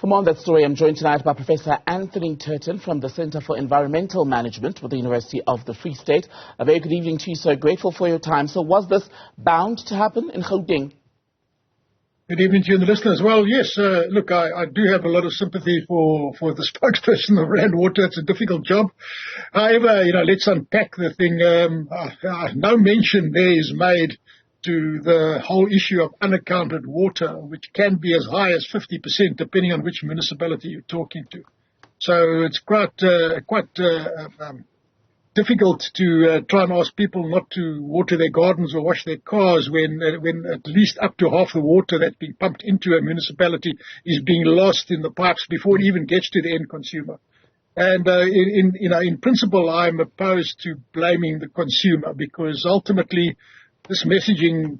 For more on that story, I'm joined tonight by Professor Anthony Turton from the Centre for Environmental Management with the University of the Free State. A very good evening to you, sir. Grateful for your time. So was this bound to happen in Gauteng? Good evening to you and the listeners. Well, yes, look, I do have a lot of sympathy for the spokesperson of Rand Water. It's a difficult job. However, let's unpack the thing. No mention there is made to the whole issue of unaccounted water, which can be as high as 50%, depending on which municipality you're talking to. So it's quite difficult to try and ask people not to water their gardens or wash their cars when at least up to half the water that's being pumped into a municipality is being lost in the pipes before it even gets to the end consumer. And in principle, I'm opposed to blaming the consumer, because ultimately this messaging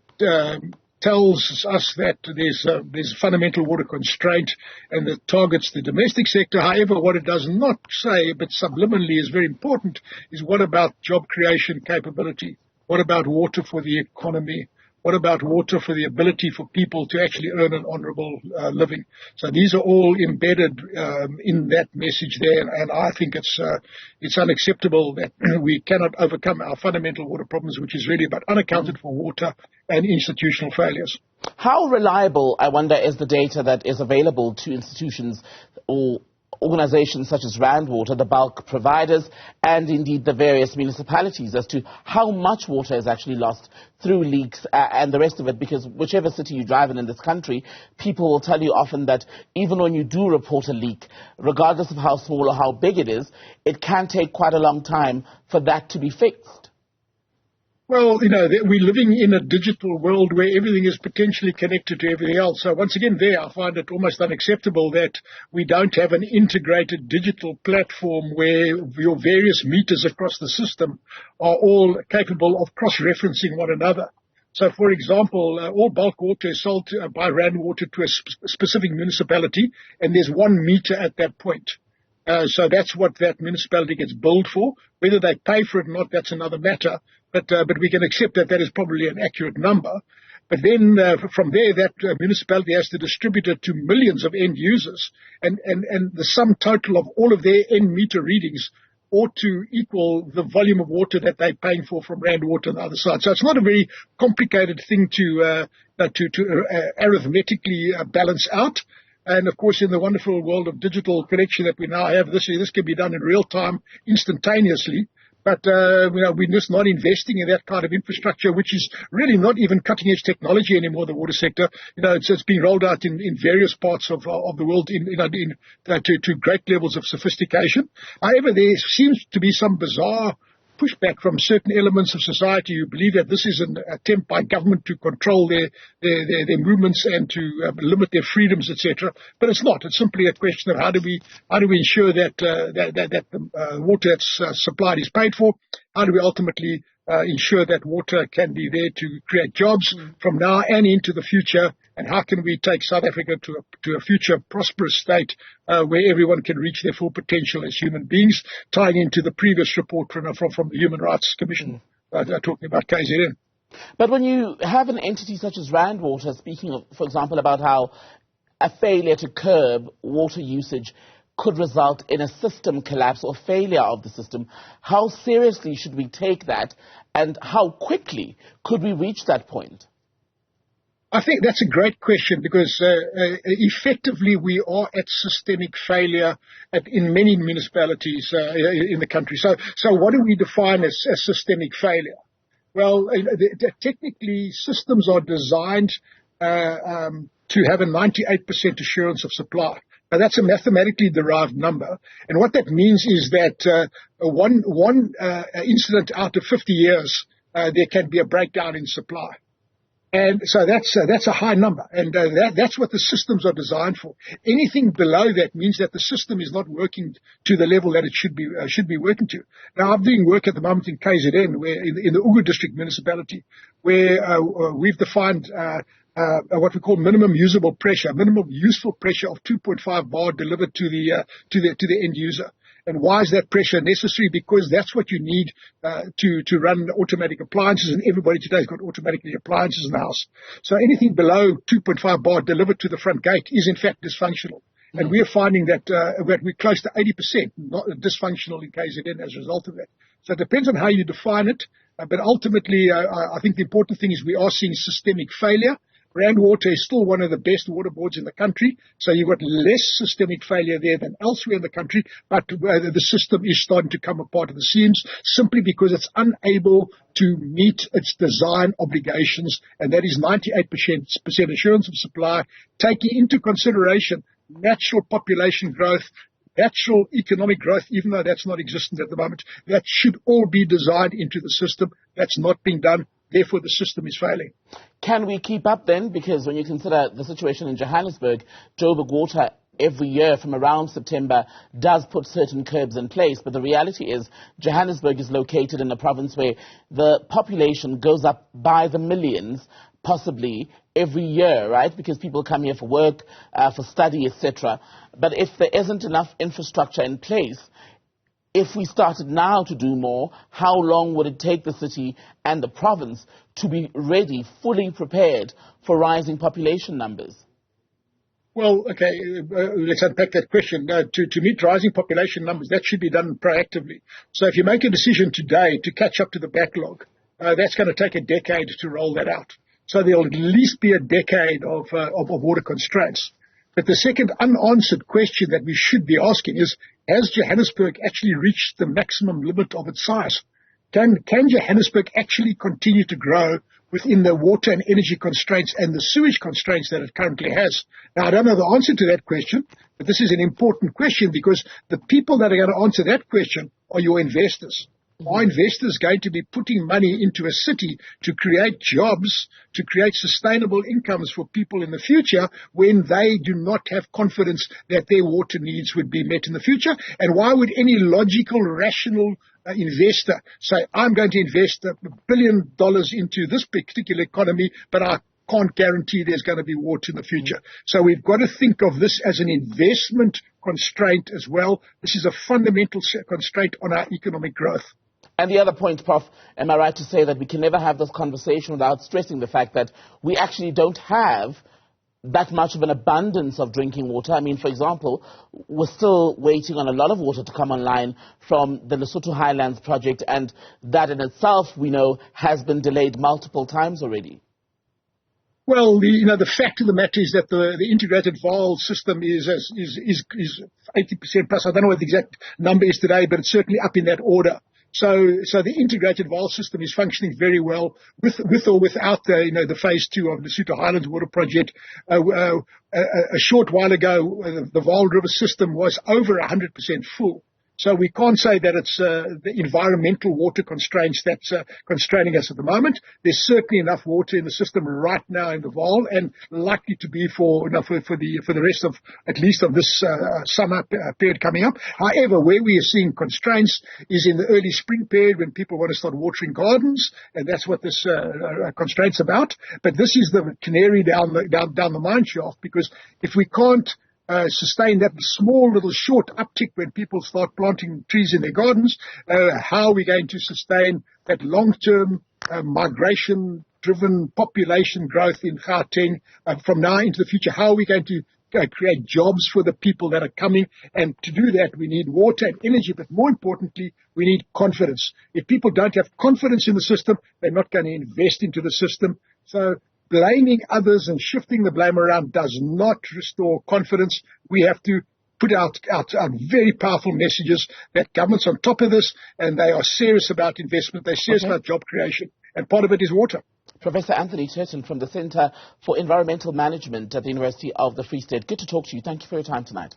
tells us that there's a fundamental water constraint and that targets the domestic sector. However, what it does not say, but subliminally is very important, is what about job creation capability? What about water for the economy? What about water for the ability for people to actually earn an honourable living? So these are all embedded in that message there, and I think it's unacceptable that we cannot overcome our fundamental water problems, which is really about unaccounted for water and institutional failures. How reliable, I wonder, is the data that is available to institutions or organizations such as Rand Water, the bulk providers, and indeed the various municipalities, as to how much water is actually lost through leaks and the rest of it? Because whichever city you drive in this country, people will tell you often that even when you do report a leak, regardless of how small or how big it is, it can take quite a long time for that to be fixed. Well, we're living in a digital world where everything is potentially connected to everything else. So once again, I find it almost unacceptable that we don't have an integrated digital platform where your various meters across the system are all capable of cross-referencing one another. So, for example, all bulk water is sold by Rand Water to a specific municipality, and there's 1 meter at that point. So that's what that municipality gets billed for. Whether they pay for it or not, that's another matter. But we can accept that is probably an accurate number. But then from there, that municipality has to distribute it to millions of end users. And the sum total of all of their end meter readings ought to equal the volume of water that they're paying for from Rand Water on the other side. So it's not a very complicated thing to arithmetically balance out. And of course, in the wonderful world of digital connection that we now have, this can be done in real time, instantaneously. But, we're just not investing in that kind of infrastructure, which is really not even cutting edge technology anymore, the water sector. It's being rolled out in various parts of the world to great levels of sophistication. However, there seems to be some bizarre pushback from certain elements of society who believe that this is an attempt by government to control their movements and to limit their freedoms, etc. But it's not. It's simply a question of how do we ensure that the water that's supplied is paid for? How do we ultimately ensure that water can be there to create jobs from now and into the future? And how can we take South Africa to a future prosperous state where everyone can reach their full potential as human beings, tying into the previous report from the Human Rights Commission talking about KZN. But when you have an entity such as Rand Water speaking, for example, about how a failure to curb water usage could result in a system collapse or failure of the system, how seriously should we take that, and how quickly could we reach that point? I think that's a great question, because effectively we are at systemic failure in many municipalities in the country. So what do we define as systemic failure? Well, technically systems are designed to have a 98% assurance of supply. Now, that's a mathematically derived number. And what that means is that one incident out of 50 years, there can be a breakdown in supply. And so that's a high number, and that's what the systems are designed for. Anything below that means that the system is not working to the level that it should be working to. Now, I'm doing work at the moment in KZN, where in the Ugu District municipality, where we've defined what we call minimum usable pressure, minimum useful pressure of 2.5 bar delivered to the end user. And why is that pressure necessary? Because that's what you need to run automatic appliances, and everybody today has got automatic appliances in the house. So anything below 2.5 bar delivered to the front gate is in fact dysfunctional. And we are finding that we're close to 80% not dysfunctional in KZN as a result of that. So it depends on how you define it. But ultimately, I think the important thing is we are seeing systemic failure. Rand Water is still one of the best water boards in the country, so you've got less systemic failure there than elsewhere in the country, but the system is starting to come apart at the seams simply because it's unable to meet its design obligations, and that is 98% assurance of supply, taking into consideration natural population growth, natural economic growth, even though that's not existent at the moment. That should all be designed into the system. That's not being done. Therefore, the system is failing. Can we keep up then? Because when you consider the situation in Johannesburg, Joburg Water every year from around September does put certain curbs in place. But the reality is Johannesburg is located in a province where the population goes up by the millions, possibly every year, right? Because people come here for work, for study, etc. But if there isn't enough infrastructure in place, if we started now to do more, how long would it take the city and the province to be ready, fully prepared for rising population numbers? Well, okay, let's unpack that question. To meet rising population numbers, that should be done proactively. So if you make a decision today to catch up to the backlog, that's going to take a decade to roll that out. So there'll at least be a decade of water constraints. But the second unanswered question that we should be asking is, has Johannesburg actually reached the maximum limit of its size? Can Johannesburg actually continue to grow within the water and energy constraints and the sewage constraints that it currently has? Now, I don't know the answer to that question, but this is an important question because the people that are going to answer that question are your investors. Are investors going to be putting money into a city to create jobs, to create sustainable incomes for people in the future when they do not have confidence that their water needs would be met in the future? And why would any logical, rational investor say, I'm going to invest $1 billion into this particular economy, but I can't guarantee there's going to be water in the future? So we've got to think of this as an investment constraint as well. This is a fundamental constraint on our economic growth. And the other point, Prof, am I right to say that we can never have this conversation without stressing the fact that we actually don't have that much of an abundance of drinking water? I mean, for example, we're still waiting on a lot of water to come online from the Lesotho Highlands project, and that in itself, we know, has been delayed multiple times already. Well, the fact of the matter is that the integrated valve system is 80% plus. I don't know what the exact number is today, but it's certainly up in that order. So the integrated valve system is functioning very well with or without the phase 2 of the Lesotho Highlands water project. A short while ago, the Vaal River system was over 100% full. So we can't say that it's the environmental water constraints that's constraining us at the moment. There's certainly enough water in the system right now in the Vaal, and likely to be for the rest of at least of this summer period coming up. However, where we are seeing constraints is in the early spring period when people want to start watering gardens, and that's what this constraint's about. But this is the canary down the mine shaft, because if we can't sustain that small little short uptick when people start planting trees in their gardens, how are we going to sustain that long-term migration-driven population growth in Gauteng from now into the future? How are we going to create jobs for the people that are coming? And to do that, we need water and energy, but more importantly, we need confidence. If people don't have confidence in the system, they're not going to invest into the system. So blaming others and shifting the blame around does not restore confidence. We have to put out very powerful messages that government's on top of this, and they are serious about investment. They're serious about job creation, and part of it is water. Professor Anthony Turton from the Centre for Environmental Management at the University of the Free State. Good to talk to you. Thank you for your time tonight.